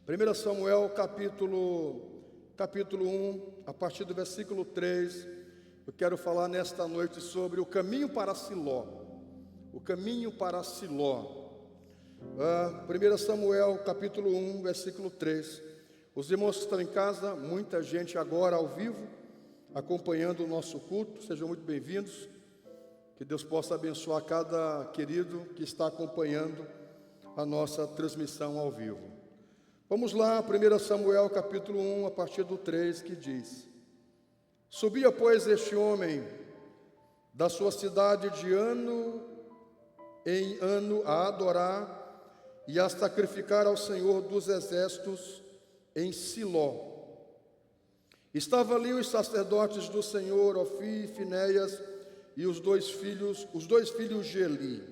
1 Samuel capítulo 1, a partir do versículo 3, eu quero falar nesta noite sobre o caminho para Siló. O caminho para Siló. 1 Samuel capítulo 1, versículo 3. Os irmãos que estão em casa, muita gente agora ao vivo, acompanhando o nosso culto, sejam muito bem-vindos. Que Deus possa abençoar cada querido que está acompanhando a nossa transmissão ao vivo. Vamos lá, 1 Samuel capítulo 1, a partir do 3, que diz: Subia, pois, este homem da sua cidade de ano em ano a adorar e a sacrificar ao Senhor dos exércitos em Siló. Estavam ali os sacerdotes do Senhor, Ofni e Finéias, e os dois filhos de Eli.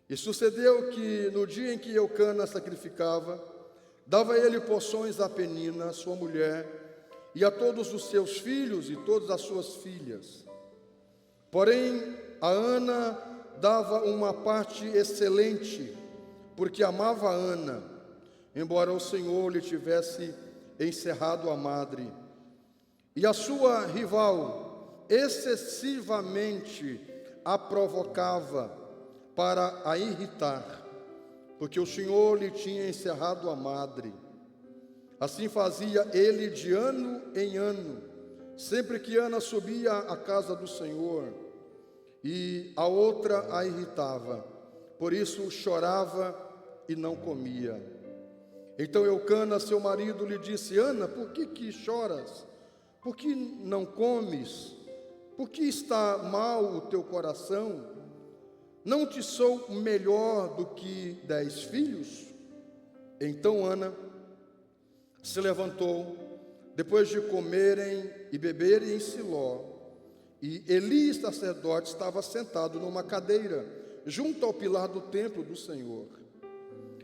E sucedeu que no dia em que Eucana sacrificava, dava ele porções a Penina, sua mulher, e a todos os seus filhos e todas as suas filhas. Porém, a Ana dava uma parte excelente, porque amava a Ana, embora o Senhor lhe tivesse encerrado a madre. E a sua rival excessivamente a provocava para a irritar, porque o Senhor lhe tinha encerrado a madre. Assim fazia ele de ano em ano, sempre que Ana subia à casa do Senhor, e a outra a irritava, por isso chorava e não comia. Então Eucana, seu marido, lhe disse: Ana, por que choras? Por que não comes? Por que está mal o teu coração? Não te sou melhor do que 10 filhos? Então Ana se levantou, depois de comerem e beberem em Siló, e Eli, sacerdote, estava sentado numa cadeira, junto ao pilar do templo do Senhor.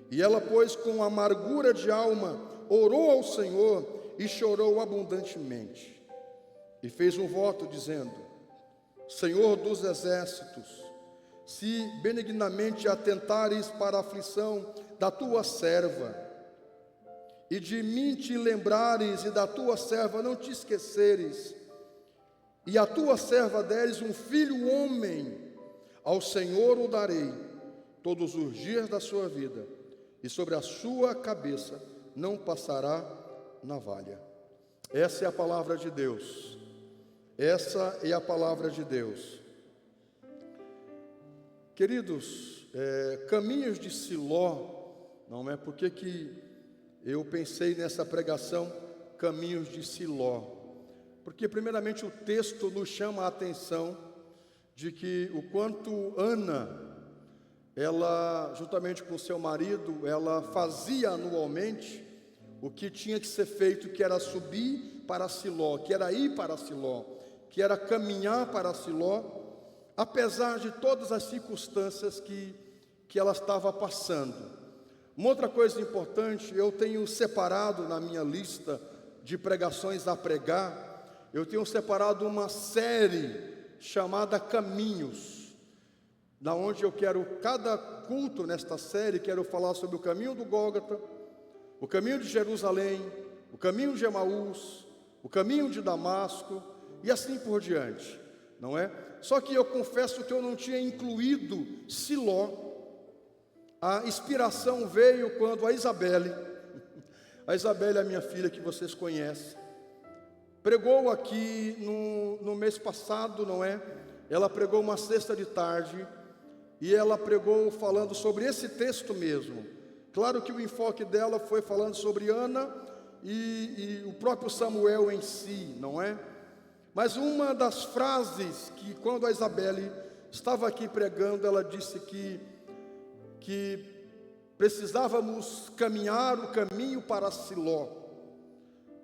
E ela, pois, com amargura de alma, orou ao Senhor e chorou abundantemente. E fez um voto, dizendo: Senhor dos exércitos, se benignamente atentares para a aflição da tua serva, e de mim te lembrares, e da tua serva não te esqueceres, e a tua serva deres um filho homem, ao Senhor o darei todos os dias da sua vida, e sobre a sua cabeça não passará navalha. Essa é a palavra de Deus. Essa é a palavra de Deus. Queridos, caminhos de Siló, não é? Por que eu pensei nessa pregação, caminhos de Siló? Porque primeiramente o texto nos chama a atenção de que o quanto Ana, ela juntamente com seu marido, ela fazia anualmente o que tinha que ser feito, que era subir para Siló, que era ir para Siló, que era caminhar para Siló, apesar de todas as circunstâncias que ela estava passando. Uma outra coisa importante, eu tenho separado na minha lista de pregações a pregar, eu tenho separado uma série chamada Caminhos, na onde eu quero, cada culto nesta série, quero falar sobre o caminho do Gólgota, o caminho de Jerusalém, o caminho de Emaús, o caminho de Damasco, e assim por diante, não é? Só que eu confesso que eu não tinha incluído Siló. A inspiração veio quando a Isabelle, a minha filha que vocês conhecem, pregou aqui no mês passado, não é? Ela pregou uma sexta de tarde, e ela pregou falando sobre esse texto mesmo. Claro que o enfoque dela foi falando sobre Ana e o próprio Samuel em si, não é? Mas uma das frases que, quando a Isabelle estava aqui pregando, ela disse que precisávamos caminhar o caminho para Siló,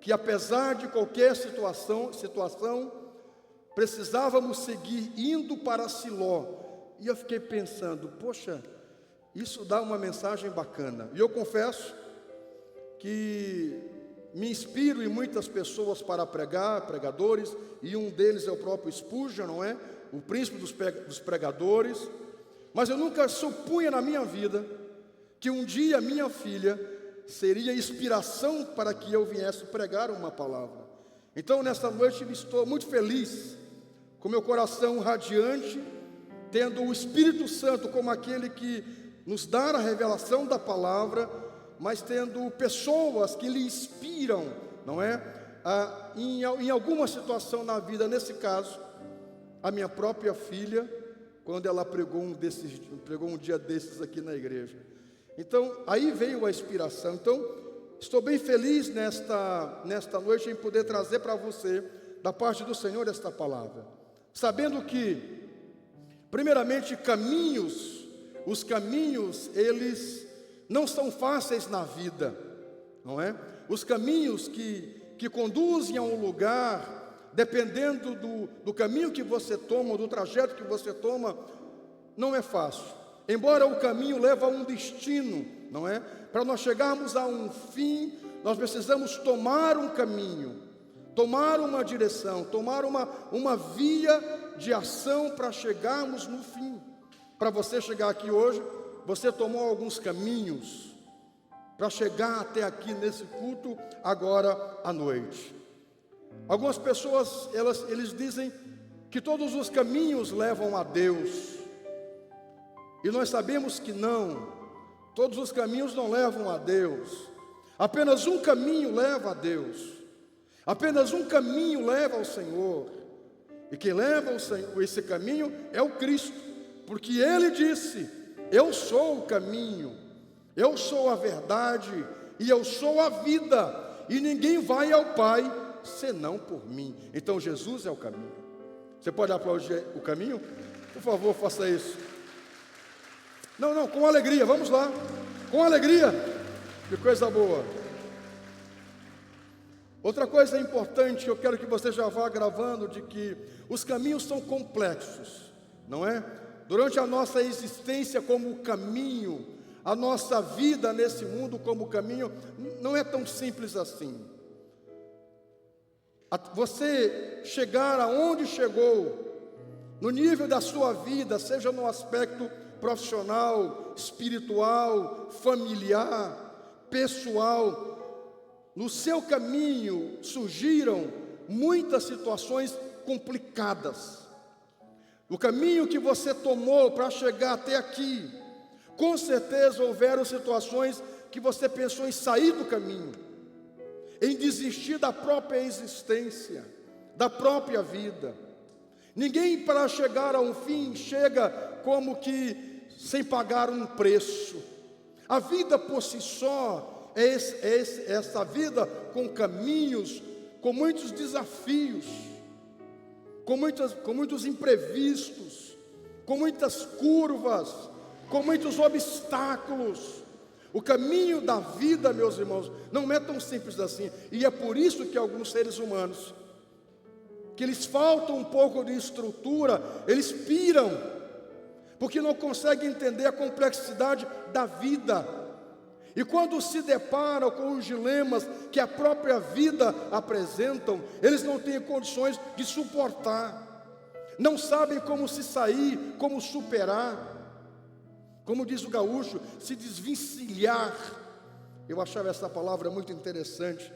que apesar de qualquer situação, precisávamos seguir indo para Siló. E eu fiquei pensando, poxa, isso dá uma mensagem bacana. E eu confesso que me inspiro em muitas pessoas para pregar, pregadores, e um deles é o próprio Spurgeon, não é? O príncipe dos pregadores. Mas eu nunca supunha na minha vida que um dia minha filha seria inspiração para que eu viesse pregar uma palavra. Então, nesta noite, estou muito feliz, com meu coração radiante, tendo o Espírito Santo como aquele que nos dá a revelação da palavra, mas tendo pessoas que lhe inspiram, não é? Em alguma situação na vida, nesse caso, a minha própria filha, quando ela pregou um dia desses aqui na igreja. Então, aí veio a inspiração. Então, estou bem feliz nesta noite em poder trazer para você, da parte do Senhor, esta palavra. Sabendo que, primeiramente, os caminhos, eles não são fáceis na vida, não é? Os caminhos que conduzem a um lugar, dependendo do caminho que você toma, do trajeto que você toma, não é fácil. Embora o caminho leve a um destino, não é? Para nós chegarmos a um fim, nós precisamos tomar um caminho, tomar uma direção, tomar uma via de ação para chegarmos no fim. Para você chegar aqui hoje, você tomou alguns caminhos para chegar até aqui nesse culto agora à noite. Algumas pessoas, eles dizem que todos os caminhos levam a Deus. E nós sabemos que não, todos os caminhos não levam a Deus. Apenas um caminho leva a Deus. Apenas um caminho leva ao Senhor. E quem leva esse caminho é o Cristo. Porque Ele disse: eu sou o caminho, eu sou a verdade e eu sou a vida. E ninguém vai ao Pai senão por mim. Então Jesus é o caminho. Você pode aplaudir o caminho? Por favor, faça isso. Não, com alegria, vamos lá. Com alegria. Que coisa boa. Outra coisa importante que eu quero que você já vá gravando, de que os caminhos são complexos, não é? Durante a nossa existência como caminho, a nossa vida nesse mundo como caminho, não é tão simples assim. Você chegar aonde chegou, no nível da sua vida, seja no aspecto profissional, espiritual, familiar, pessoal, no seu caminho surgiram muitas situações complicadas. O caminho que você tomou para chegar até aqui, com certeza houveram situações que você pensou em sair do caminho, em desistir da própria existência, da própria vida. Ninguém, para chegar a um fim, chega como que sem pagar um preço. A vida por si só é essa vida com caminhos, com muitos desafios, com muitos imprevistos, com muitas curvas, com muitos obstáculos. O caminho da vida, meus irmãos, não é tão simples assim. E é por isso que alguns seres humanos, que eles faltam um pouco de estrutura, eles piram, porque não conseguem entender a complexidade da vida. E quando se deparam com os dilemas que a própria vida apresentam, eles não têm condições de suportar, não sabem como se sair, como superar. Como diz o gaúcho, se desvencilhar. Eu achava essa palavra muito interessante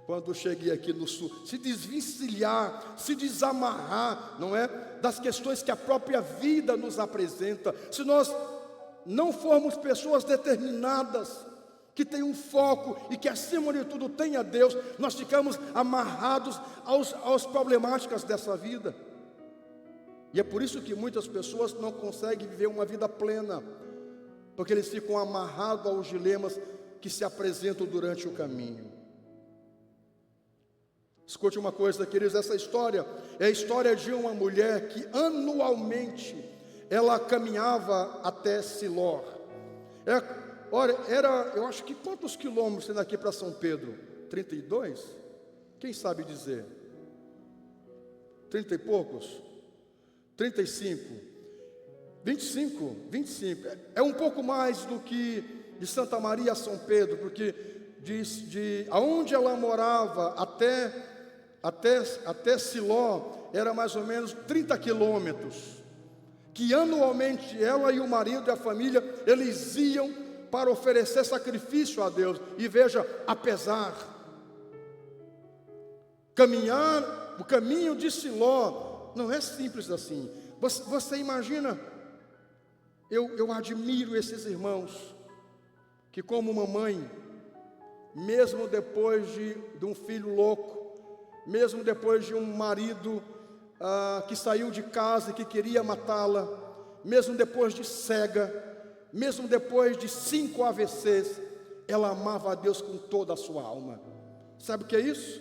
quando cheguei aqui no sul. Se desvencilhar, se desamarrar, não é? Das questões que a própria vida nos apresenta. Se nós não formos pessoas determinadas, que têm um foco e que acima de tudo tem a Deus, nós ficamos amarrados aos problemáticas dessa vida. E é por isso que muitas pessoas não conseguem viver uma vida plena, porque eles ficam amarrados aos dilemas que se apresentam durante o caminho. Escute uma coisa, queridos, essa história é a história de uma mulher que anualmente ela caminhava até Siló. Eu acho que quantos quilômetros tem daqui para São Pedro? 32? Quem sabe dizer? 30 e poucos? 35? 25. É um pouco mais do que de Santa Maria a São Pedro, porque de aonde ela morava até Siló era mais ou menos 30 quilômetros, que anualmente ela e o marido e a família, eles iam para oferecer sacrifício a Deus. E veja, apesar, caminhar o caminho de Siló não é simples assim. Você imagina, eu admiro esses irmãos que, como mamãe, mesmo depois de um filho louco, mesmo depois de um marido que saiu de casa e que queria matá-la, mesmo depois de cega, mesmo depois de 5 AVCs, ela amava a Deus com toda a sua alma. Sabe o que é isso?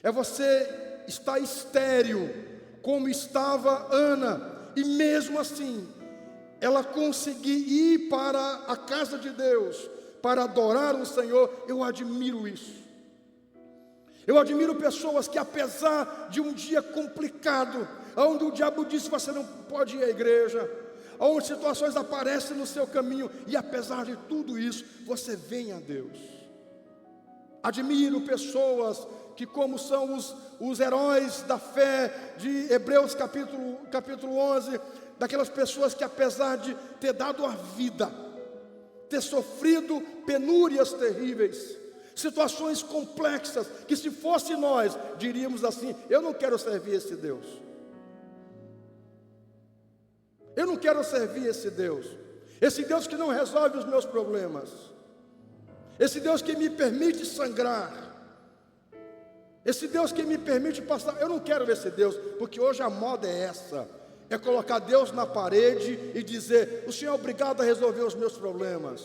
É você estar estéril, como estava Ana, e mesmo assim, ela conseguir ir para a casa de Deus, para adorar o Senhor. Eu admiro isso. Eu admiro pessoas que, apesar de um dia complicado, onde o diabo diz que você não pode ir à igreja, onde situações aparecem no seu caminho, e apesar de tudo isso, você vem a Deus. Admiro pessoas que, como são os heróis da fé de Hebreus capítulo 11, daquelas pessoas que, apesar de ter dado a vida, ter sofrido penúrias terríveis, situações complexas, que se fosse nós, diríamos assim: eu não quero servir esse Deus. Eu não quero servir esse Deus que não resolve os meus problemas, esse Deus que me permite sangrar, esse Deus que me permite passar. Eu não quero esse Deus, porque hoje a moda é essa, é colocar Deus na parede e dizer: o Senhor é obrigado a resolver os meus problemas,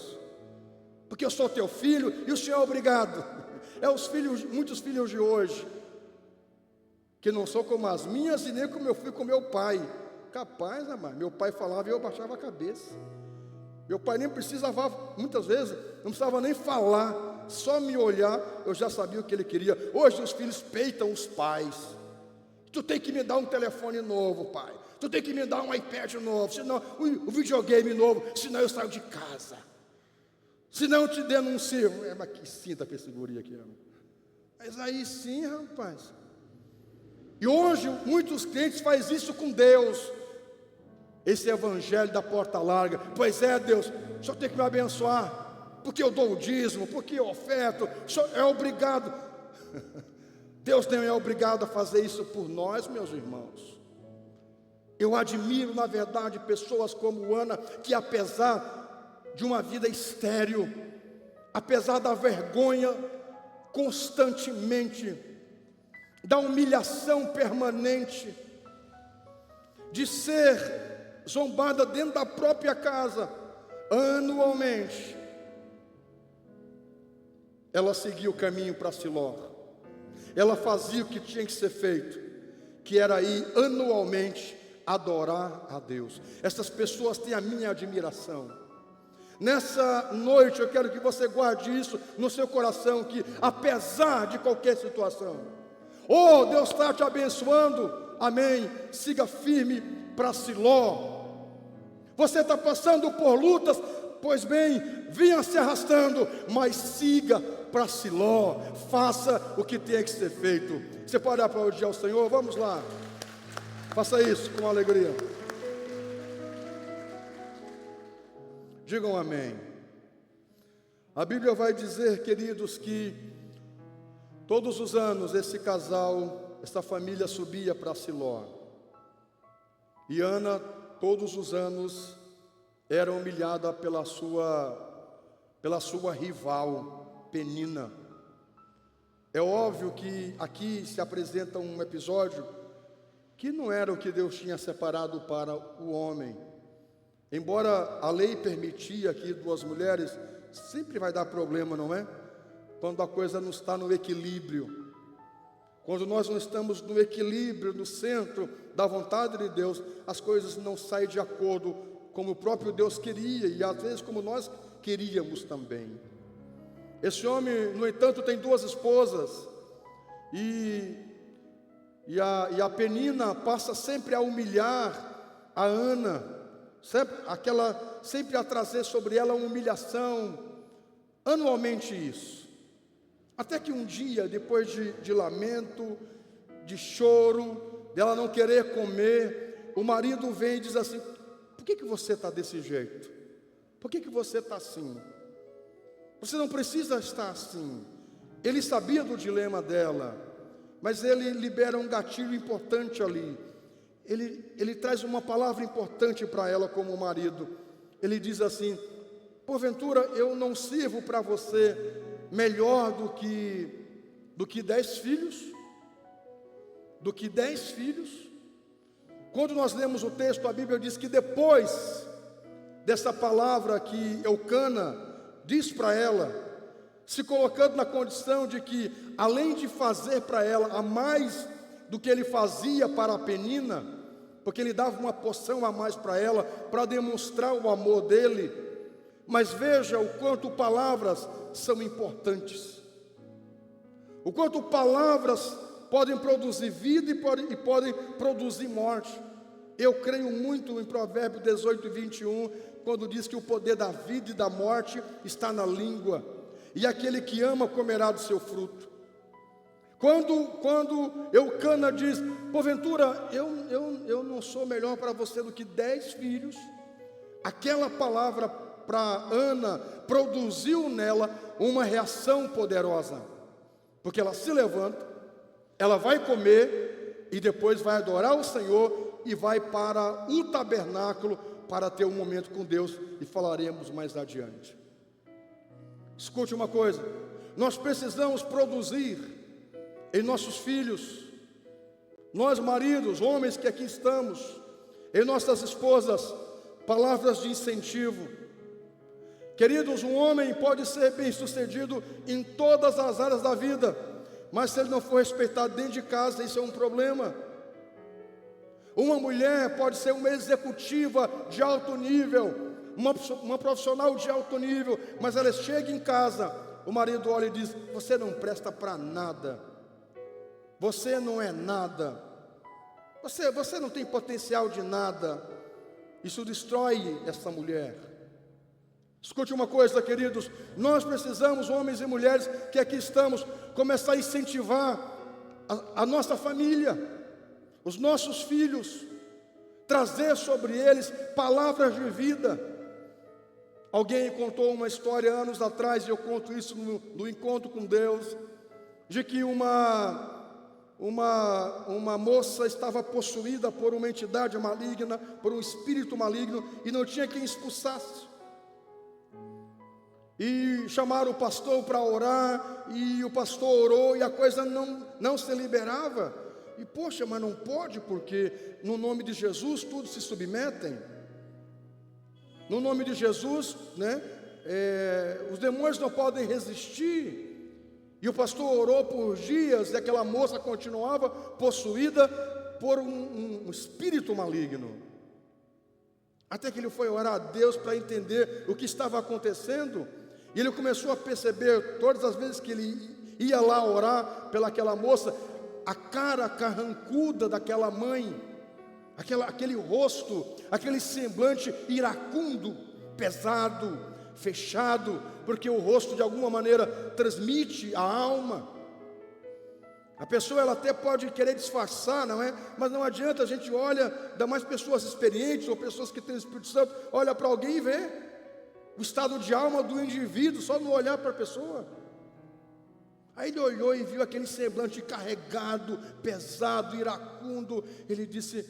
porque eu sou teu filho e o Senhor é obrigado. Muitos filhos de hoje, que não são como as minhas e nem como eu fui com meu pai. Capaz, amado, meu pai falava e eu baixava a cabeça. Meu pai nem precisava, muitas vezes, não precisava nem falar, só me olhar, eu já sabia o que ele queria. Hoje os filhos peitam os pais. Tu tem que me dar um telefone novo, pai. Tu tem que me dar um iPad novo, senão um videogame novo, senão eu saio de casa. Senão eu te denuncio. Mas que cinta para esse guri aqui. Mas aí sim, rapaz. E hoje muitos crentes fazem isso com Deus. Esse evangelho da porta larga. Pois é, Deus, o Senhor tem que me abençoar, porque eu dou o dízimo, porque eu oferto, o Senhor é obrigado. Deus não é obrigado a fazer isso por nós, meus irmãos. Eu admiro, na verdade, pessoas como Ana, que apesar de uma vida estéril, apesar da vergonha constantemente, da humilhação permanente, de ser zombada dentro da própria casa, anualmente, ela seguia o caminho para Siló. Ela fazia o que tinha que ser feito, que era ir anualmente adorar a Deus. Essas pessoas têm a minha admiração. Nessa noite eu quero que você guarde isso no seu coração, que apesar de qualquer situação, Deus está te abençoando, amém, siga firme para Siló. Você está passando por lutas, pois bem, vinha se arrastando, mas siga para Siló, faça o que tem que ser feito. Você pode aplaudir ao Senhor? Vamos lá, faça isso com alegria. Digam amém. A Bíblia vai dizer, queridos, que todos os anos esse casal, essa família subia para Siló. E Ana, todos os anos, era humilhada pela sua rival, Penina. É óbvio que aqui se apresenta um episódio que não era o que Deus tinha separado para o homem. Embora a lei permitia que 2 mulheres, sempre vai dar problema, não é? Quando a coisa não está no equilíbrio. Quando nós não estamos no equilíbrio, no centro da vontade de Deus, as coisas não saem de acordo como o próprio Deus queria, e às vezes como nós queríamos também. Esse homem, no entanto, tem 2 esposas, e a Penina passa sempre a humilhar a Ana, sempre a trazer sobre ela uma humilhação, anualmente isso. Até que um dia, depois de lamento, de choro, dela não querer comer, o marido vem e diz assim: por que você está desse jeito? Por que você está assim? Você não precisa estar assim. Ele sabia do dilema dela, mas ele libera um gatilho importante ali. Ele traz uma palavra importante para ela como marido. Ele diz assim: porventura eu não sirvo para você melhor do que 10 filhos? Do que 10 filhos? Quando nós lemos o texto, a Bíblia diz que depois dessa palavra que Eucana diz para ela, se colocando na condição de que, além de fazer para ela a mais do que ele fazia para a Penina, porque ele dava uma porção a mais para ela, para demonstrar o amor dele. Mas veja o quanto palavras são importantes, o quanto palavras podem produzir vida e podem produzir morte. Eu creio muito em Provérbios 18:21, quando diz que o poder da vida e da morte está na língua, e aquele que ama comerá do seu fruto. Quando Eucana diz: porventura eu não sou melhor para você do que 10 filhos, aquela palavra para Ana produziu nela uma reação poderosa, porque ela se levanta, ela vai comer e depois vai adorar o Senhor e vai para o tabernáculo para ter um momento com Deus, e falaremos mais adiante. Escute uma coisa: nós precisamos produzir em nossos filhos, nós maridos, homens que aqui estamos, em nossas esposas, palavras de incentivo. Queridos, um homem pode ser bem sucedido em todas as áreas da vida, mas se ele não for respeitado dentro de casa, isso é um problema. Uma mulher pode ser uma executiva de alto nível, uma profissional de alto nível, mas ela chega em casa, o marido olha e diz: você não presta para nada, você não é nada, você não tem potencial de nada. Isso destrói essa mulher. Escute uma coisa, queridos, nós precisamos, homens e mulheres que aqui estamos, começar a incentivar a nossa família, os nossos filhos, trazer sobre eles palavras de vida. Alguém contou uma história anos atrás, e eu conto isso no encontro com Deus, de que uma moça estava possuída por uma entidade maligna, por um espírito maligno, e não tinha quem expulsasse. E chamaram o pastor para orar, e o pastor orou, e a coisa não se liberava. E poxa, mas não pode, porque no nome de Jesus tudo se submetem. No nome de Jesus, né, os demônios não podem resistir. E o pastor orou por dias, e aquela moça continuava possuída por um espírito maligno. Até que ele foi orar a Deus para entender o que estava acontecendo. E ele começou a perceber, todas as vezes que ele ia lá orar pelaquela moça, a cara carrancuda daquela mãe, aquele rosto, aquele semblante iracundo, pesado, fechado, porque o rosto de alguma maneira transmite a alma. A pessoa ela até pode querer disfarçar, não é? Mas não adianta, a gente olha, ainda mais pessoas experientes ou pessoas que têm o Espírito Santo, olha para alguém e vê o estado de alma do indivíduo, só no olhar para a pessoa. Aí ele olhou e viu aquele semblante carregado, pesado, iracundo. Ele disse: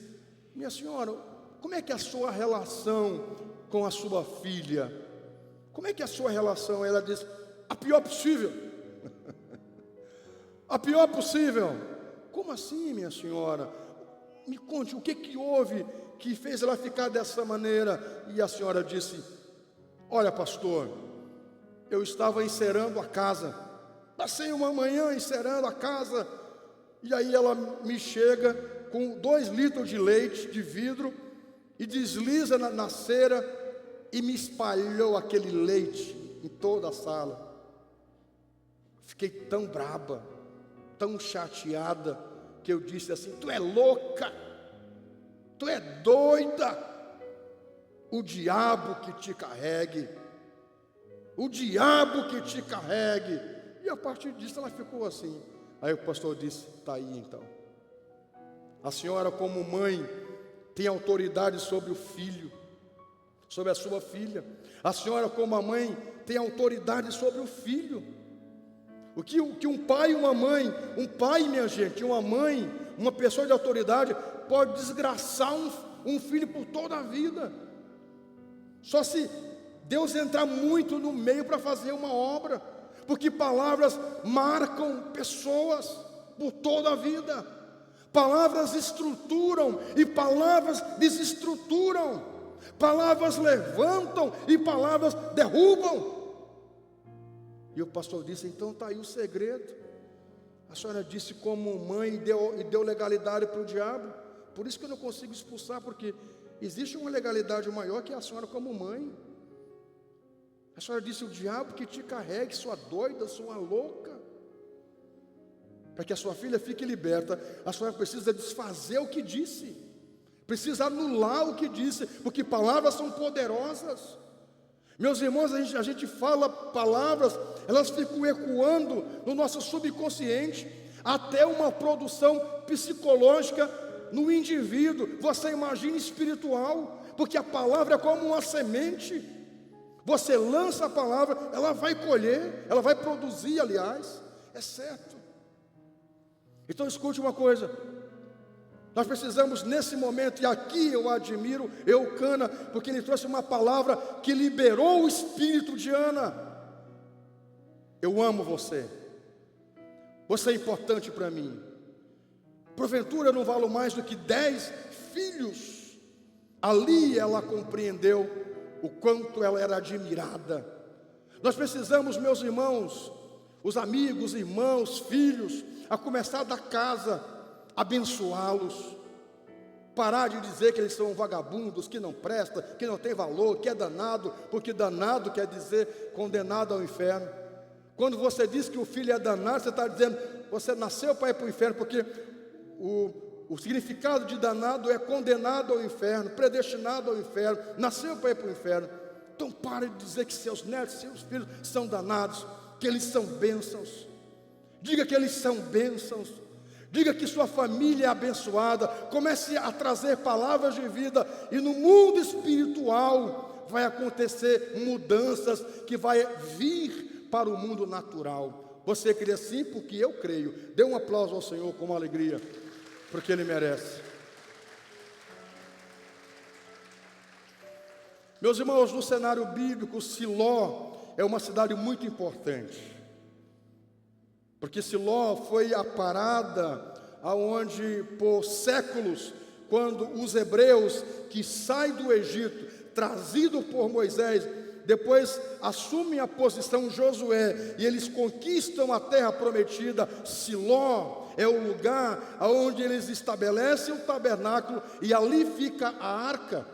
minha senhora, como é que é a sua relação com a sua filha? Como é que é a sua relação? Ela disse: a pior possível. A pior possível. Como assim, minha senhora? Me conte, o que houve que fez ela ficar dessa maneira? E a senhora disse: olha, pastor, eu estava encerando a casa, passei uma manhã encerando a casa, e aí ela me chega com 2 litros de leite de vidro, e desliza na cera, e me espalhou aquele leite em toda a sala. Fiquei tão braba, tão chateada, que eu disse assim: tu é louca, tu é doida, o diabo que te carregue, o diabo que te carregue. E a partir disso ela ficou assim. Aí o pastor disse: está aí então, a senhora como mãe tem autoridade sobre o filho, sobre a sua filha. A senhora, como a mãe, tem autoridade sobre o filho. O que um pai e uma mãe, um pai, minha gente, uma mãe, uma pessoa de autoridade, pode desgraçar um filho por toda a vida. Só se Deus entrar muito no meio para fazer uma obra, porque palavras marcam pessoas por toda a vida. Palavras estruturam e palavras desestruturam. Palavras levantam e palavras derrubam. E o pastor disse: então está aí o segredo. A senhora disse como mãe e deu legalidade para o diabo. Por isso que eu não consigo expulsar, porque existe uma legalidade maior que a senhora como mãe. A senhora disse: o diabo que te carregue, sua doida, sua louca. Para que a sua filha fique liberta, a senhora precisa desfazer o que disse, precisa anular o que disse, porque palavras são poderosas. Meus irmãos, a gente fala palavras, elas ficam ecoando no nosso subconsciente, até uma produção psicológica no indivíduo. Você imagina espiritual, porque a palavra é como uma semente. Você lança a palavra, ela vai colher, ela vai produzir, aliás, é certo. Então escute uma coisa, nós precisamos nesse momento, e aqui eu admiro Eucana, porque ele trouxe uma palavra que liberou o espírito de Ana. Eu amo você, você é importante para mim. Porventura eu não valo mais do que 10 filhos. Ali ela compreendeu o quanto ela era admirada. Nós precisamos, meus irmãos, os amigos, irmãos, filhos, a começar da casa, abençoá-los, parar de dizer que eles são vagabundos, que não presta, que não tem valor, que é danado, porque danado quer dizer condenado ao inferno. Quando você diz que o filho é danado, você está dizendo, você nasceu para ir para o inferno, porque o significado de danado é condenado ao inferno, predestinado ao inferno, nasceu para ir para o inferno. Então pare de dizer que seus netos, seus filhos são danados, que eles são bênçãos. Diga que eles são bênçãos. Diga que sua família é abençoada. Comece a trazer palavras de vida. E no mundo espiritual vai acontecer mudanças que vai vir para o mundo natural. Você crê sim? Porque eu creio. Dê um aplauso ao Senhor com alegria, porque Ele merece. Meus irmãos, no cenário bíblico, Siló é uma cidade muito importante. Porque Siló foi a parada aonde por séculos, quando os hebreus que saem do Egito, trazido por Moisés, depois assumem a posição Josué, e eles conquistam a terra prometida. Siló é o lugar aonde eles estabelecem o tabernáculo, e ali fica a arca.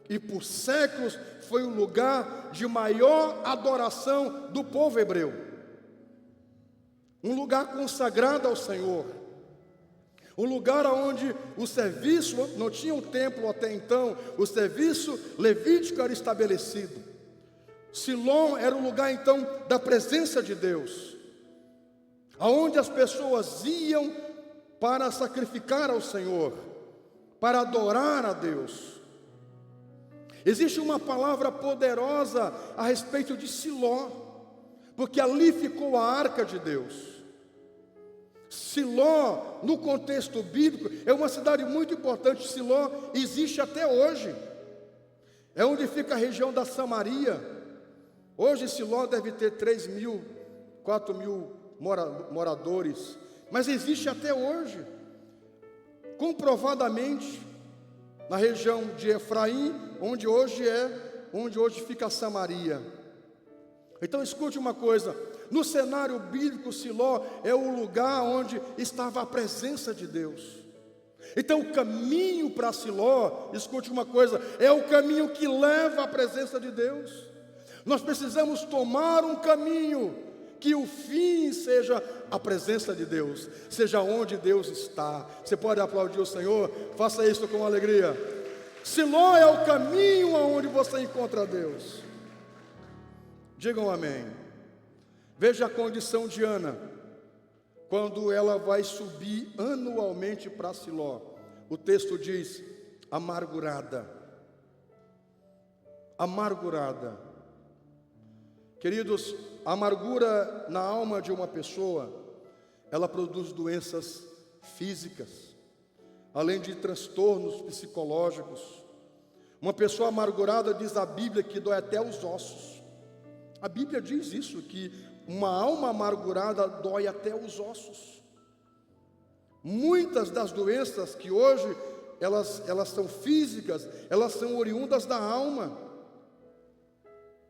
E por séculos foi o lugar de maior adoração do povo hebreu. Um lugar consagrado ao Senhor, um lugar onde o serviço, não tinha um templo até então, o serviço levítico era estabelecido. Siló era o lugar então da presença de Deus, aonde as pessoas iam para sacrificar ao Senhor, para adorar a Deus. Existe uma palavra poderosa a respeito de Siló, porque ali ficou a arca de Deus. Siló, no contexto bíblico, é uma cidade muito importante. Siló existe até hoje. É onde fica a região da Samaria. Hoje Siló deve ter 3.000, 4.000 moradores. Mas existe até hoje. Comprovadamente, na região de Efraim, onde hoje fica a Samaria. Então escute uma coisa, no cenário bíblico, Siló é o lugar onde estava a presença de Deus. Então o caminho para Siló, escute uma coisa, é o caminho que leva à presença de Deus. Nós precisamos tomar um caminho que o fim seja a presença de Deus, seja onde Deus está. Você pode aplaudir o Senhor? Faça isso com alegria. Siló é o caminho aonde você encontra Deus. Digam amém. Veja a condição de Ana, quando ela vai subir anualmente para Siló. O texto diz, amargurada. amargurada. Queridos, a amargura na alma de uma pessoa, ela produz doenças físicas, além de transtornos psicológicos. Uma pessoa amargurada, diz a Bíblia, que dói até os ossos. A Bíblia diz isso, que uma alma amargurada dói até os ossos. Muitas das doenças que hoje elas são físicas, elas são oriundas da alma.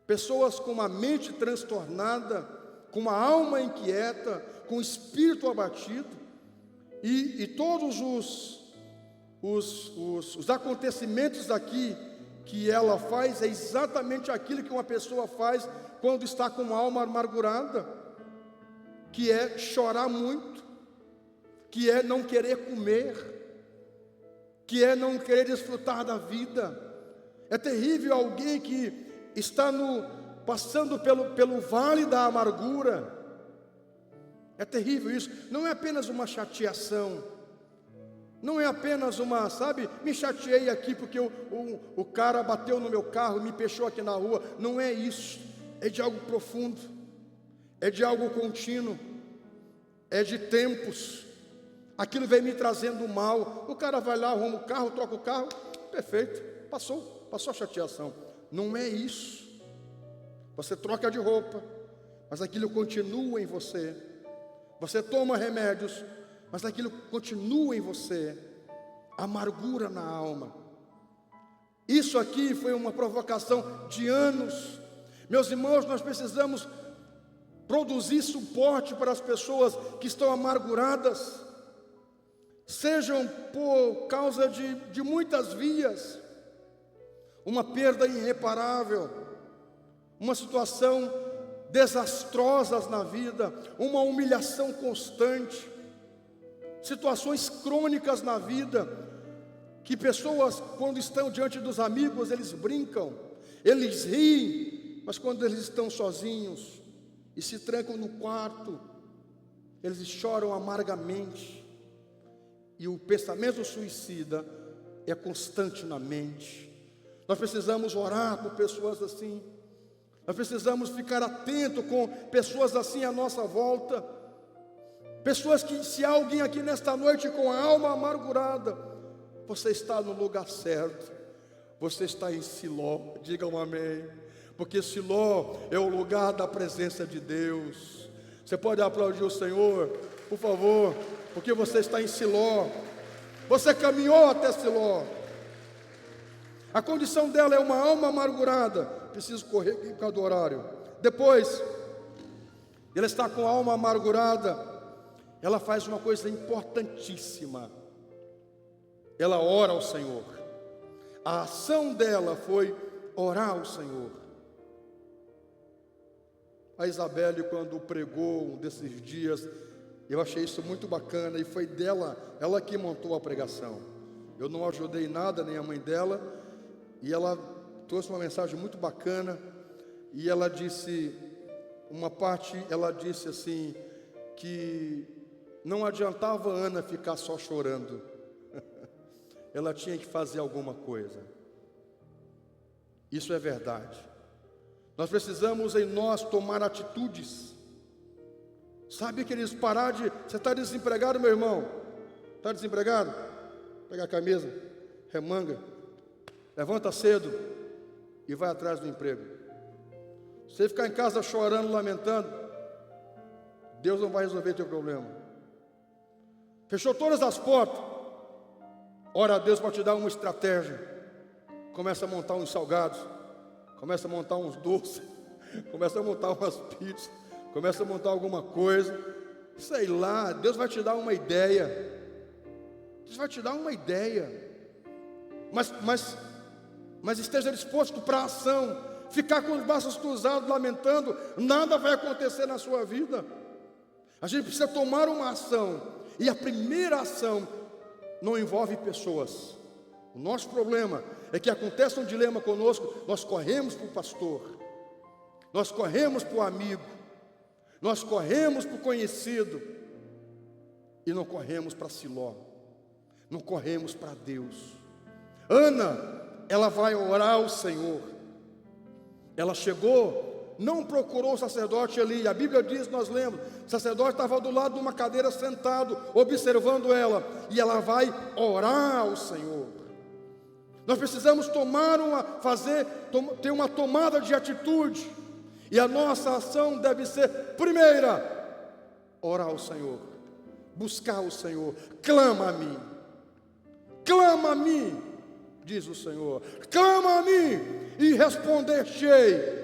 Pessoas com uma mente transtornada, com uma alma inquieta, com o espírito abatido, e todos os acontecimentos aqui que ela faz é exatamente aquilo que uma pessoa faz quando está com uma alma amargurada, que é chorar muito, que é não querer comer, que é não querer desfrutar da vida. É terrível alguém que está passando pelo vale da amargura. É terrível isso. Não é apenas uma chateação, não é apenas uma, me chateei aqui porque o cara bateu no meu carro, me pechou aqui na rua. Não é isso, é de algo profundo, é de algo contínuo, é de tempos. Aquilo vem me trazendo mal. O cara vai lá, arruma o carro, troca o carro, perfeito, passou a chateação. Não é isso. Você troca de roupa, mas aquilo continua em você. Você toma remédios, mas aquilo continua em você. Amargura na alma. Isso aqui foi uma provocação de anos. Meus irmãos, nós precisamos produzir suporte para as pessoas que estão amarguradas, sejam por causa de muitas vias, uma perda irreparável, uma situação desastrosa na vida, uma humilhação constante, situações crônicas na vida, que pessoas, quando estão diante dos amigos, eles brincam, eles riem, mas quando eles estão sozinhos e se trancam no quarto, eles choram amargamente, e o pensamento suicida é constante na mente. Nós precisamos orar por pessoas assim. Nós precisamos ficar atento com pessoas assim à nossa volta. Pessoas que, se há alguém aqui nesta noite com a alma amargurada, você está no lugar certo. Você está em Siló, digam amém. Porque Siló é o lugar da presença de Deus. Você pode aplaudir o Senhor, por favor, porque você está em Siló. Você caminhou até Siló. A condição dela é uma alma amargurada. Preciso correr aqui por causa do horário. Depois, ela está com a alma amargurada. Ela faz uma coisa importantíssima. Ela ora ao Senhor. A ação dela foi orar ao Senhor. A Isabelle, quando pregou um desses dias, eu achei isso muito bacana, e foi dela, ela que montou a pregação. Eu não ajudei nada, nem a mãe dela, e ela trouxe uma mensagem muito bacana, e ela disse, uma parte, ela disse assim, que não adiantava a Ana ficar só chorando, ela tinha que fazer alguma coisa. Isso é verdade. Nós precisamos em nós tomar atitudes. Sabe, queridos, parar de... Você está desempregado, meu irmão? Está desempregado? Pega a camisa, remanga, levanta cedo e vai atrás do emprego. Você ficar em casa chorando, lamentando, Deus não vai resolver teu problema. Fechou todas as portas, ora a Deus para te dar uma estratégia. Começa a montar uns salgados, começa a montar uns doces, começa a montar umas pizzas, começa a montar alguma coisa, sei lá, Deus vai te dar uma ideia. Deus vai te dar uma ideia. Mas esteja disposto para a ação. Ficar com os braços cruzados, lamentando, nada vai acontecer na sua vida. A gente precisa tomar uma ação. E a primeira ação não envolve pessoas. O nosso problema é que acontece um dilema conosco, nós corremos para o pastor, nós corremos para o amigo, nós corremos para o conhecido, e não corremos para Siló, não corremos para Deus. Ana, ela vai orar ao Senhor. Ela chegou, não procurou o sacerdote ali. A Bíblia diz, nós lemos, o sacerdote estava do lado de uma cadeira sentado, observando ela, e ela vai orar ao Senhor. Nós precisamos ter uma tomada de atitude, e a nossa ação deve ser, primeira, orar ao Senhor, buscar o Senhor. Clama a mim, diz o Senhor, clama a mim, e responder-te-ei,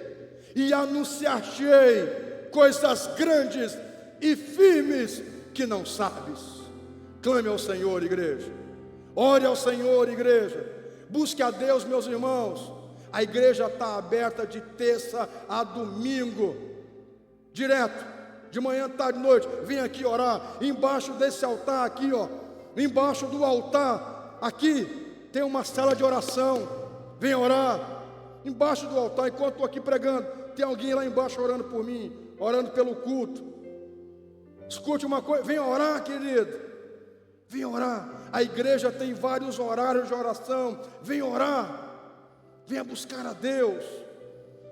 e anunciar-te-ei coisas grandes e firmes que não sabes. Clame ao Senhor, igreja. Ore ao Senhor, igreja. Busque a Deus, meus irmãos. A igreja está aberta de terça a domingo, direto, de manhã, tarde, noite. Vem aqui orar. Embaixo desse altar aqui, ó, embaixo do altar aqui tem uma sala de oração. Vem orar. Embaixo do altar, enquanto estou aqui pregando, tem alguém lá embaixo orando por mim, orando pelo culto. Escute uma coisa, vem orar, querido. Vem orar. A igreja tem vários horários de oração. Vem orar. Venha buscar a Deus.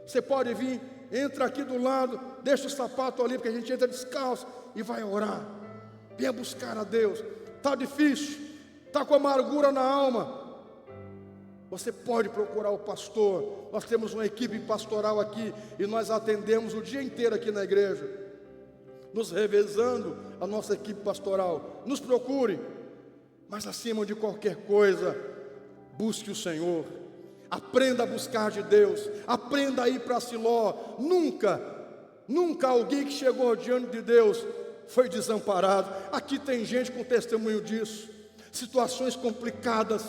Você pode vir, entra aqui do lado, deixa o sapato ali, porque a gente entra descalço e vai orar. Venha buscar a Deus. Está difícil, está com amargura na alma. Você pode procurar o pastor. Nós temos uma equipe pastoral aqui e nós atendemos o dia inteiro aqui na igreja, nos revezando a nossa equipe pastoral. Nos procure, mas acima de qualquer coisa, busque o Senhor. Aprenda a buscar de Deus. Aprenda a ir para Siló. Nunca alguém que chegou diante de Deus foi desamparado. Aqui tem gente com testemunho disso. Situações complicadas,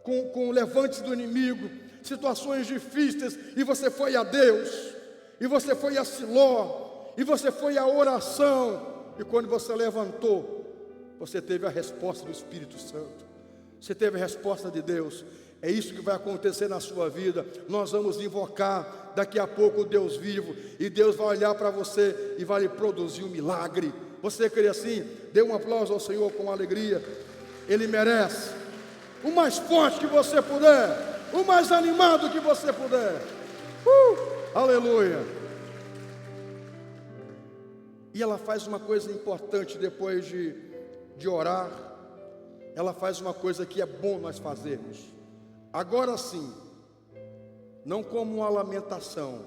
com levantes do inimigo, situações difíceis, e você foi a Deus, e você foi a Siló, e você foi a oração, e quando você levantou, você teve a resposta do Espírito Santo, você teve a resposta de Deus. É isso que vai acontecer na sua vida. Nós vamos invocar daqui a pouco o Deus vivo, e Deus vai olhar para você e vai lhe produzir um milagre. Você crê assim? Dê um aplauso ao Senhor com alegria. Ele merece. O mais forte que você puder, o mais animado que você puder. Aleluia. E ela faz uma coisa importante depois de orar. Ela faz uma coisa que é bom nós fazermos. Agora sim, não como uma lamentação,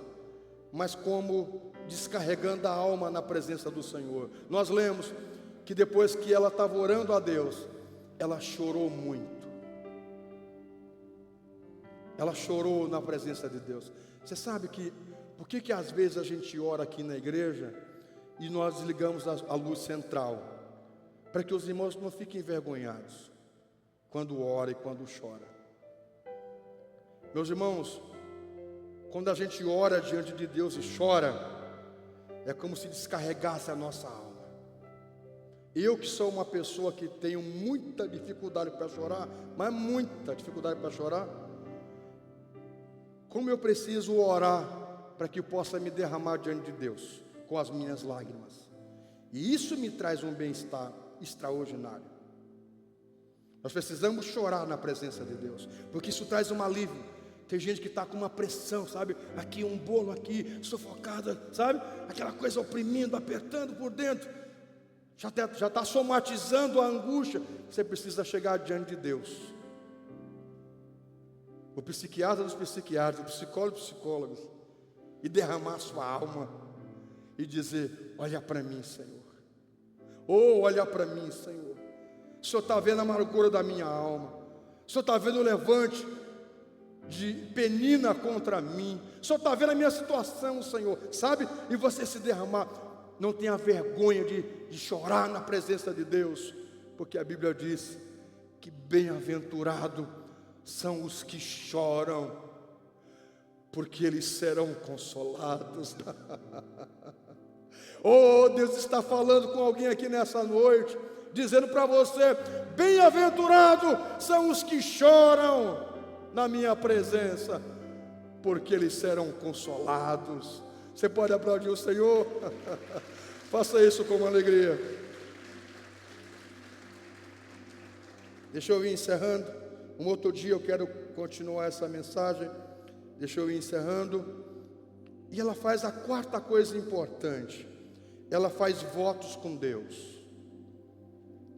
mas como descarregando a alma na presença do Senhor. Nós lemos que depois que ela estava orando a Deus, ela chorou muito. Ela chorou na presença de Deus. Você sabe por que às vezes a gente ora aqui na igreja e nós desligamos a luz central? Para que os irmãos não fiquem envergonhados quando ora e quando chora. Meus irmãos, quando a gente ora diante de Deus e chora, é como se descarregasse a nossa alma. Eu que sou uma pessoa que tenho muita dificuldade para chorar, mas muita dificuldade para chorar, como eu preciso orar para que eu possa me derramar diante de Deus com as minhas lágrimas. E isso me traz um bem-estar extraordinário. Nós precisamos chorar na presença de Deus, porque isso traz um alívio. Tem gente que está com uma pressão, sabe? Aqui um bolo aqui, sufocada, sabe? Aquela coisa oprimindo, apertando por dentro. Já está somatizando a angústia. Você precisa chegar diante de Deus. O psiquiatra dos psiquiatras, o psicólogo dos psicólogos, e derramar sua alma e dizer: olha para mim, Senhor. Oh, olha para mim, Senhor. O Senhor está vendo a amargura da minha alma. O Senhor está vendo o levante de penina contra mim. O Senhor está vendo a minha situação, Senhor. Sabe? E você se derramar. Não tenha vergonha de chorar na presença de Deus, porque a Bíblia diz que bem-aventurado são os que choram, porque eles serão consolados. Oh, Deus está falando com alguém aqui nessa noite, dizendo para você: bem-aventurado são os que choram na minha presença, porque eles serão consolados. Você pode aplaudir o Senhor? Faça isso com alegria. Deixa eu ir encerrando. Um outro dia eu quero continuar essa mensagem. Deixa eu ir encerrando. E ela faz a quarta coisa importante. Ela faz votos com Deus.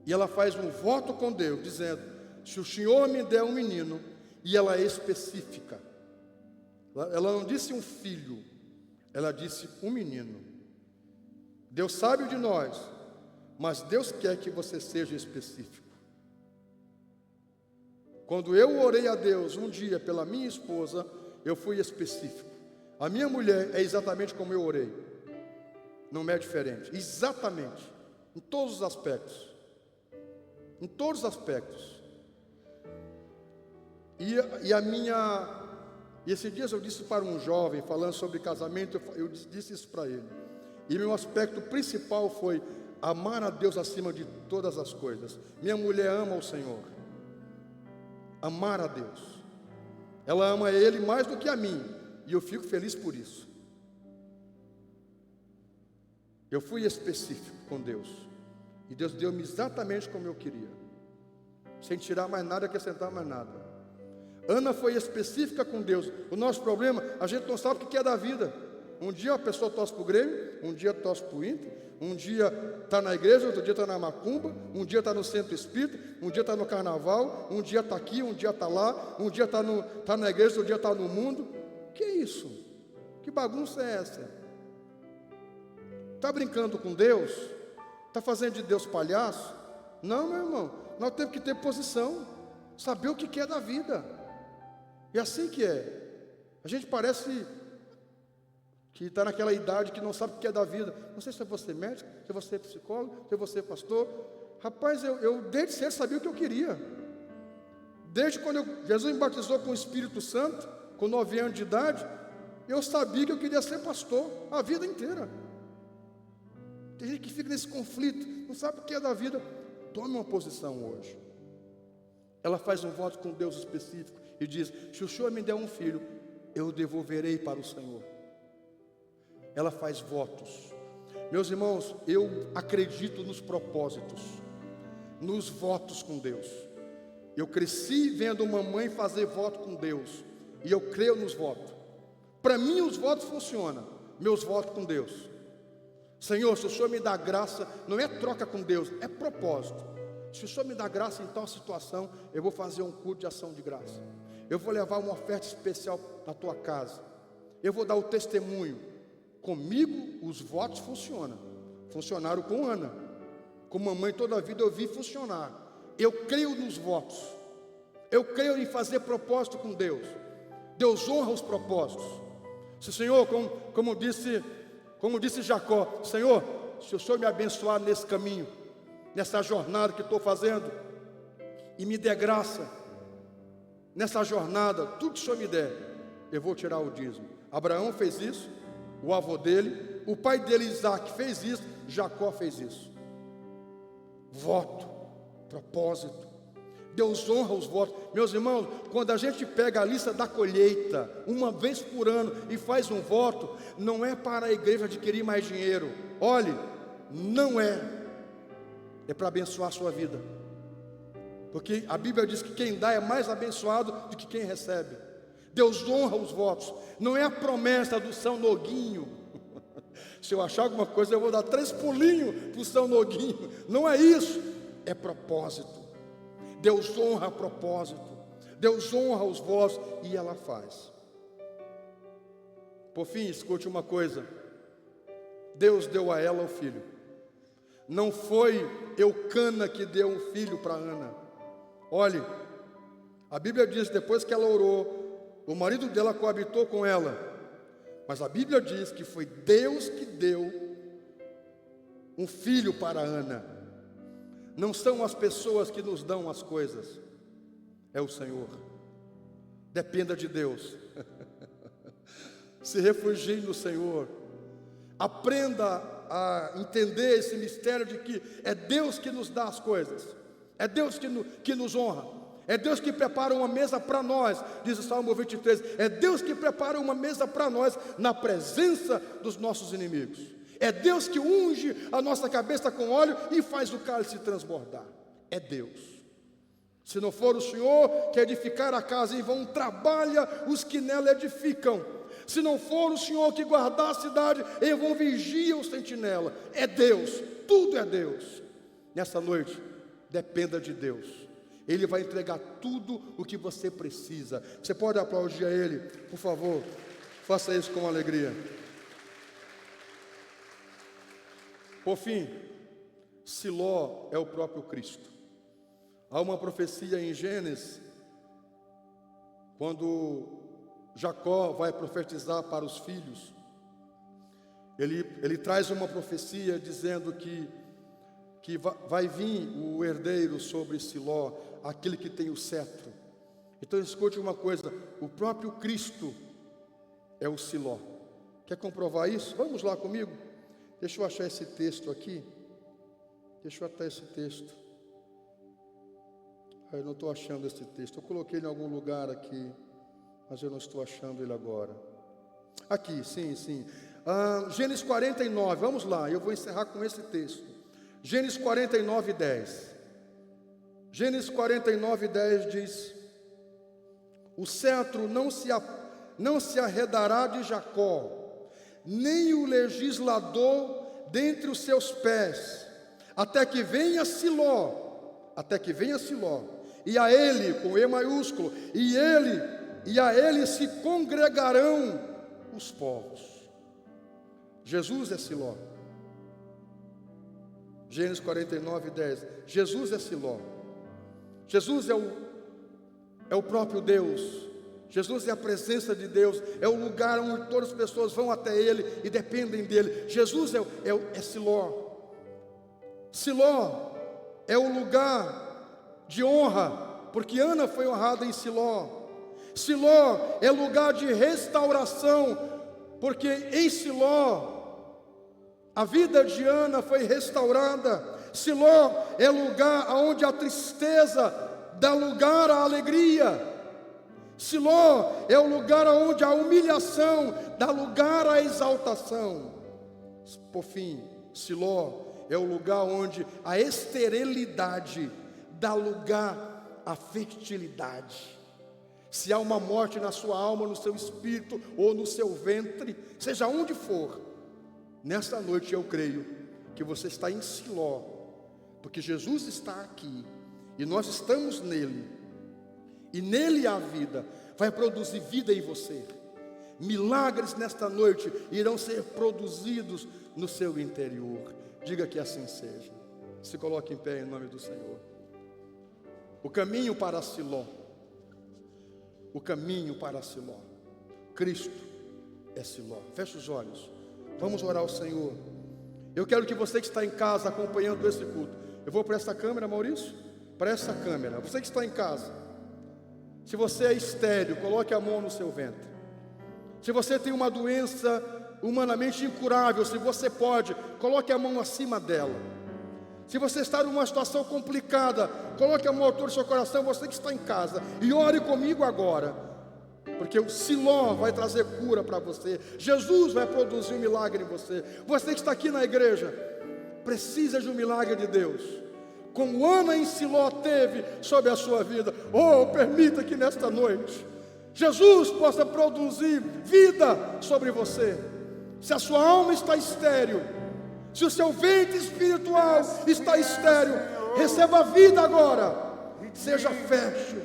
E ela faz um voto com Deus, dizendo: se o Senhor me der um menino, e ela é específica. Ela não disse um filho, ela disse um menino. Deus sabe o de nós, mas Deus quer que você seja específico. Quando eu orei a Deus um dia pela minha esposa, eu fui específico. A minha mulher é exatamente como eu orei. Não é diferente, exatamente, em todos os aspectos. Em todos os aspectos. E esses dias eu disse para um jovem, falando sobre casamento, eu disse isso para ele. E meu aspecto principal foi amar a Deus acima de todas as coisas. Minha mulher ama o Senhor. Amar a Deus. Ela ama Ele mais do que a mim. E eu fico feliz por isso. Eu fui específico com Deus. E Deus deu-me exatamente como eu queria. Sem tirar mais nada, acrescentar mais nada. Ana foi específica com Deus. O nosso problema, a gente não sabe o que é da vida. Um dia a pessoa torce para o Grêmio, um dia torce para o Inter, um dia está na igreja, outro dia está na macumba, um dia está no centro espírita, um dia está no carnaval, um dia está aqui, um dia está lá, um dia está na igreja, outro dia está no mundo. Que é isso? Que bagunça é essa? Está brincando com Deus? Está fazendo de Deus palhaço? Não, meu irmão, nós temos que ter posição, saber o que é da vida. E assim que é. A gente parece que está naquela idade que não sabe o que é da vida. Não sei se é você médico, se é você psicólogo, se é você pastor. Rapaz, eu desde cedo sabia o que eu queria. Desde quando Jesus me batizou com o Espírito Santo, com 9 anos de idade, eu sabia que eu queria ser pastor a vida inteira. Tem gente que fica nesse conflito, não sabe o que é da vida. Tome uma posição hoje. Ela faz um voto com Deus específico e diz: se o Senhor me der um filho, eu devolverei para o Senhor. Ela faz votos. Meus irmãos, eu acredito nos propósitos, nos votos com Deus. Eu cresci vendo uma mãe fazer voto com Deus, e eu creio nos votos. Para mim os votos funcionam, meus votos com Deus. Senhor, se o Senhor me dá graça, não é troca com Deus, é propósito. Se o Senhor me dá graça em tal situação, eu vou fazer um culto de ação de graça. Eu vou levar uma oferta especial na tua casa. Eu vou dar o testemunho. Comigo os votos funcionam. Funcionaram com Ana. Com mamãe toda a vida eu vi funcionar. Eu creio nos votos. Eu creio em fazer propósito com Deus. Deus honra os propósitos. Se o Senhor, como disse Jacó, Senhor, se o Senhor me abençoar nesse caminho, nessa jornada que estou fazendo, e me der graça, nessa jornada, tudo que o Senhor me der, eu vou tirar o dízimo. Abraão fez isso, o avô dele, o pai dele Isaac fez isso, Jacó fez isso. Voto, propósito. Deus honra os votos. Meus irmãos, quando a gente pega a lista da colheita, uma vez por ano, e faz um voto, não é para a igreja adquirir mais dinheiro. Olhe, não é. É para abençoar a sua vida. Porque a Bíblia diz que quem dá é mais abençoado do que quem recebe. Deus honra os votos. Não é a promessa do São Noguinho. Se eu achar alguma coisa, eu vou dar 3 pulinhos para o São Noguinho. Não é isso. É propósito. Deus honra propósito. Deus honra os votos. E ela faz. Por fim, escute uma coisa. Deus deu a ela o filho. Não foi Eucana que deu um filho para Ana. Olhe, a Bíblia diz, depois que ela orou, o marido dela coabitou com ela. Mas a Bíblia diz que foi Deus que deu um filho para Ana. Não são as pessoas que nos dão as coisas, é o Senhor. Dependa de Deus. Se refugie no Senhor. Aprenda a entender esse mistério de que é Deus que nos dá as coisas, é Deus que nos honra, é Deus que prepara uma mesa para nós, diz o Salmo 23, é Deus que prepara uma mesa para nós na presença dos nossos inimigos, é Deus que unge a nossa cabeça com óleo e faz o cálice transbordar, é Deus. Se não for o Senhor que edificar a casa, em vão trabalha os que nela edificam. Se não for o Senhor que guardar a cidade, eu vou vigia o sentinela. É Deus, tudo é Deus. Nessa noite, dependa de Deus. Ele vai entregar tudo o que você precisa. Você pode aplaudir a Ele, por favor? Faça isso com alegria. Por fim, Siló é o próprio Cristo. Há uma profecia em Gênesis, quando Jacó vai profetizar para os filhos, ele traz uma profecia dizendo que vai vir o herdeiro sobre Siló, aquele que tem o cetro. Então escute uma coisa, o próprio Cristo é o Siló. Quer comprovar isso? Vamos lá comigo? Deixa eu achar esse texto aqui. Deixa eu achar esse texto. Eu não estou achando esse texto. Eu coloquei ele em algum lugar aqui, mas eu não estou achando ele agora. Aqui, sim. Gênesis 49, vamos lá. Eu vou encerrar com esse texto. Gênesis 49, 10. Gênesis 49, 10 diz: o cetro não se arredará de Jacó, nem o legislador dentre os seus pés, até que venha Siló, e a ele, com E maiúsculo, e a ele se congregarão os povos. Jesus é Siló. Gênesis 49, 10. Jesus é Siló. Jesus é o próprio Deus. Jesus é a presença de Deus. É o lugar onde todas as pessoas vão até Ele e dependem dEle. Jesus é Siló. Siló é o lugar de honra, porque Ana foi honrada em Siló. Siló é lugar de restauração, porque em Siló a vida de Ana foi restaurada. Siló é lugar onde a tristeza dá lugar à alegria. Siló é o lugar onde a humilhação dá lugar à exaltação. Por fim, Siló é o lugar onde a esterilidade dá lugar à fertilidade. Se há uma morte na sua alma, no seu espírito ou no seu ventre, seja onde for, nesta noite eu creio que você está em Siló, porque Jesus está aqui e nós estamos nele, e nele a vida vai produzir vida em você. Milagres nesta noite irão ser produzidos no seu interior. Diga que assim seja. Se coloque em pé em nome do Senhor. O caminho para Siló. O caminho para Siló. Cristo é Siló. Feche os olhos. Vamos orar ao Senhor. Eu quero que você que está em casa acompanhando esse culto. Eu vou para essa câmera, Maurício. Para essa câmera. Você que está em casa. Se você é estéril, coloque a mão no seu ventre. Se você tem uma doença humanamente incurável, se você pode, coloque a mão acima dela. Se você está numa situação complicada, coloque a mão ao altura do seu coração, você que está em casa, e ore comigo agora, porque o Siló vai trazer cura para você. Jesus vai produzir um milagre em você. Você que está aqui na igreja, precisa de um milagre de Deus, como Ana em Siló teve sobre a sua vida. Permita que nesta noite Jesus possa produzir vida sobre você. Se a sua alma está estéril, se o seu ventre espiritual está estéril, receba vida agora. Seja fértil.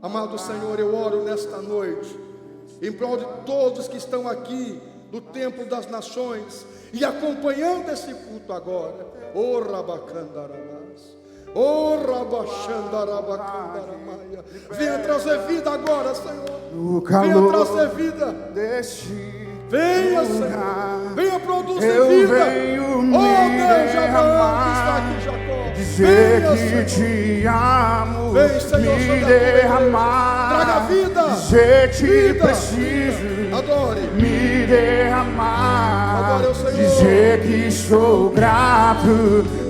Amado Senhor, eu oro nesta noite em prol de todos que estão aqui no Templo das Nações e acompanhando esse culto agora. Venha trazer vida agora, Senhor. Venha trazer vida. Venha, Senhor. Venha produzir vida. Deus, Abraão que está aqui, Jacó. Dizer que te amo, vem, Senhor, me derramar. Traga vida. Dizer que vida. preciso, adore. Me derramar. Adore o Senhor. Dizer que sou grato,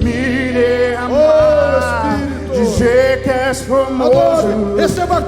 me derramar. Espírito. Dizer que és famoso. Adore. Receba a